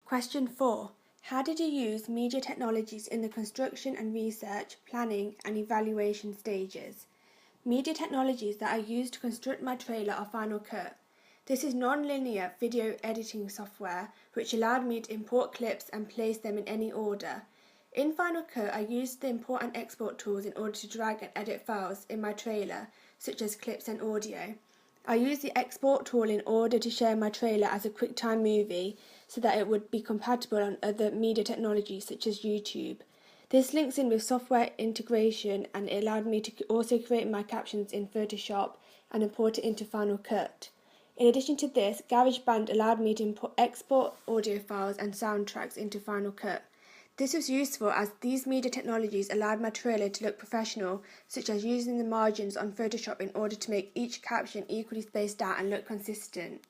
Question 4. How did you use media technologies in the construction and research, planning and evaluation stages? Media technologies that I used to construct my trailer are Final Cut. This is non-linear video editing software which allowed me to import clips and place them in any order. In Final Cut, I used the import and export tools in order to drag and edit files in my trailer, such as clips and audio. I used the export tool in order to share my trailer as a QuickTime movie so that it would be compatible on other media technologies such as YouTube. This links in with software integration and it allowed me to also create my captions in Photoshop and import it into Final Cut. In addition to this, GarageBand allowed me to export audio files and soundtracks into Final Cut. This was useful as these media technologies allowed my trailer to look professional, such as using the margins on Photoshop in order to make each caption equally spaced out and look consistent.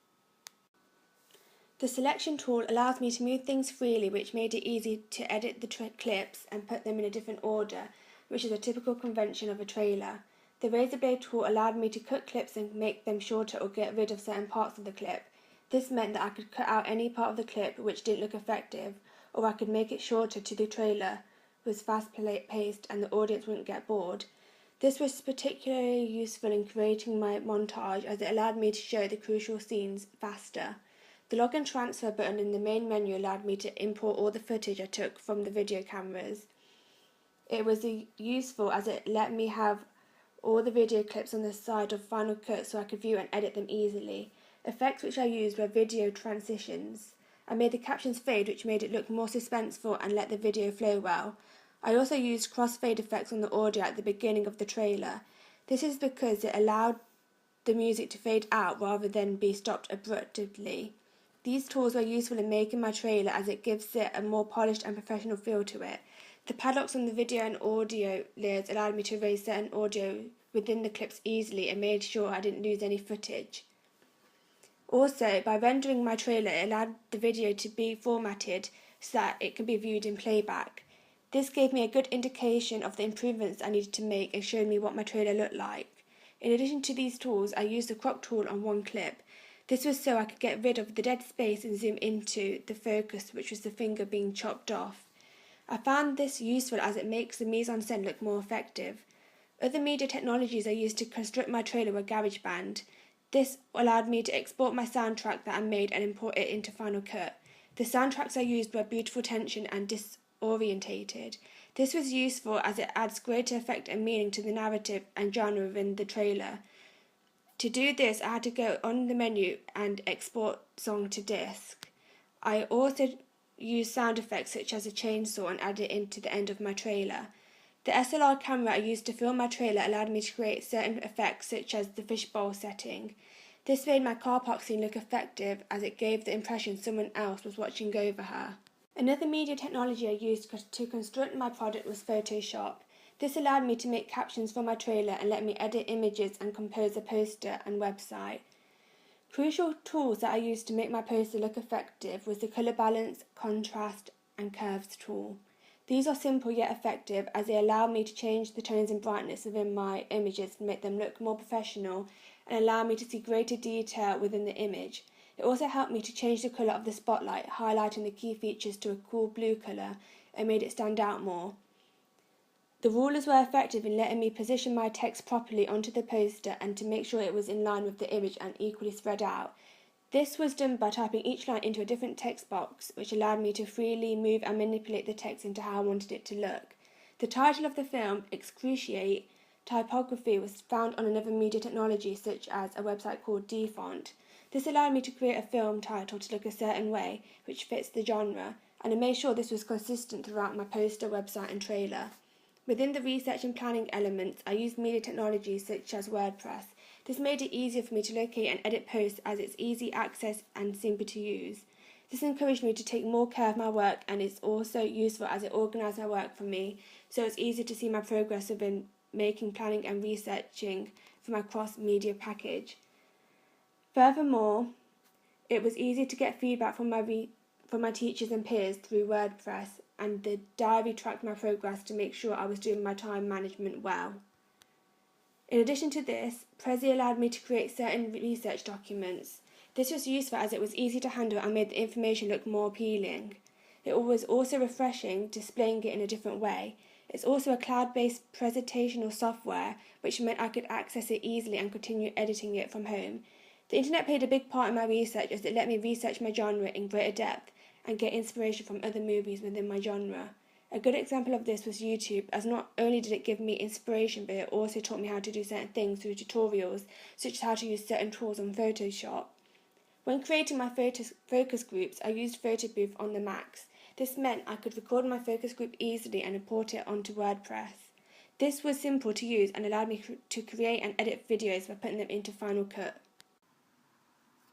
The selection tool allows me to move things freely, which made it easy to edit the clips and put them in a different order, which is a typical convention of a trailer. The razor blade tool allowed me to cut clips and make them shorter or get rid of certain parts of the clip. This meant that I could cut out any part of the clip which didn't look effective, or I could make it shorter to the trailer was fast-paced and the audience wouldn't get bored. This was particularly useful in creating my montage as it allowed me to show the crucial scenes faster. The log and transfer button in the main menu allowed me to import all the footage I took from the video cameras. It was useful as it let me have all the video clips on the side of Final Cut so I could view and edit them easily. Effects which I used were video transitions. I made the captions fade, which made it look more suspenseful and let the video flow well. I also used crossfade effects on the audio at the beginning of the trailer. This is because it allowed the music to fade out rather than be stopped abruptly. These tools were useful in making my trailer as it gives it a more polished and professional feel to it. The padlocks on the video and audio layers allowed me to erase certain audio within the clips easily and made sure I didn't lose any footage. Also, by rendering my trailer, it allowed the video to be formatted so that it can be viewed in playback. This gave me a good indication of the improvements I needed to make and showed me what my trailer looked like. In addition to these tools, I used the crop tool on one clip. This was so I could get rid of the dead space and zoom into the focus, which was the finger being chopped off. I found this useful as it makes the mise-en-scène look more effective. Other media technologies I used to construct my trailer were GarageBand. This allowed me to export my soundtrack that I made and import it into Final Cut. The soundtracks I used were Beautiful Tension and Disorientated. This was useful as it adds greater effect and meaning to the narrative and genre within the trailer. To do this, I had to go on the menu and export song to disk. I also used sound effects such as a chainsaw and added it into the end of my trailer. The SLR camera I used to film my trailer allowed me to create certain effects such as the fishbowl setting. This made my car park scene look effective as it gave the impression someone else was watching over her. Another media technology I used to construct my product was Photoshop. This allowed me to make captions for my trailer and let me edit images and compose a poster and website. Crucial tools that I used to make my poster look effective was the colour balance, contrast and curves tool. These are simple yet effective as they allow me to change the tones and brightness within my images to make them look more professional and allow me to see greater detail within the image. It also helped me to change the colour of the spotlight, highlighting the key features to a cool blue colour and made it stand out more. The rulers were effective in letting me position my text properly onto the poster and to make sure it was in line with the image and equally spread out. This was done by typing each line into a different text box, which allowed me to freely move and manipulate the text into how I wanted it to look. The title of the film, Excruciate Typography, was found on another media technology such as a website called Dfont. This allowed me to create a film title to look a certain way, which fits the genre, and I made sure this was consistent throughout my poster, website and trailer. Within the research and planning elements, I used media technologies such as WordPress. This made it easier for me to locate and edit posts as it's easy access and simple to use. This encouraged me to take more care of my work and it's also useful as it organised my work for me, so it's easier to see my progress within making, planning and researching for my cross-media package. Furthermore, it was easy to get feedback from my teachers and peers through WordPress, and the diary tracked my progress to make sure I was doing my time management well. In addition to this, Prezi allowed me to create certain research documents. This was useful as it was easy to handle and made the information look more appealing. It was also refreshing, displaying it in a different way. It's also a cloud-based presentational software, which meant I could access it easily and continue editing it from home. The internet played a big part in my research as it let me research my genre in greater depth and get inspiration from other movies within my genre. A good example of this was YouTube, as not only did it give me inspiration, but it also taught me how to do certain things through tutorials, such as how to use certain tools on Photoshop. When creating my focus groups, I used PhotoBooth on the Macs. This meant I could record my focus group easily and import it onto WordPress. This was simple to use and allowed me to create and edit videos by putting them into Final Cut.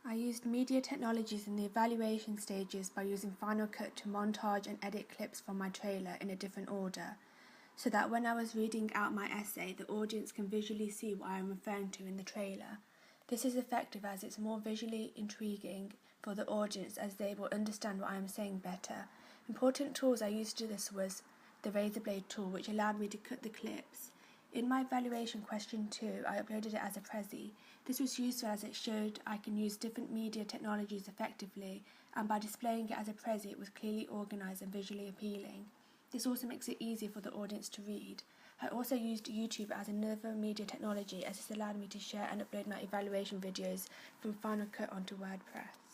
I used media technologies in the evaluation stages by using Final Cut to montage and edit clips from my trailer in a different order, so that when I was reading out my essay, the audience can visually see what I am referring to in the trailer. This is effective as it's more visually intriguing for the audience as they will understand what I am saying better. Important tools I used to do this was the razor blade tool, which allowed me to cut the clips. In my evaluation question 2, I uploaded it as a Prezi. This was useful as it showed I can use different media technologies effectively, and by displaying it as a Prezi, it was clearly organised and visually appealing. This also makes it easier for the audience to read. I also used YouTube as another media technology as this allowed me to share and upload my evaluation videos from Final Cut onto WordPress.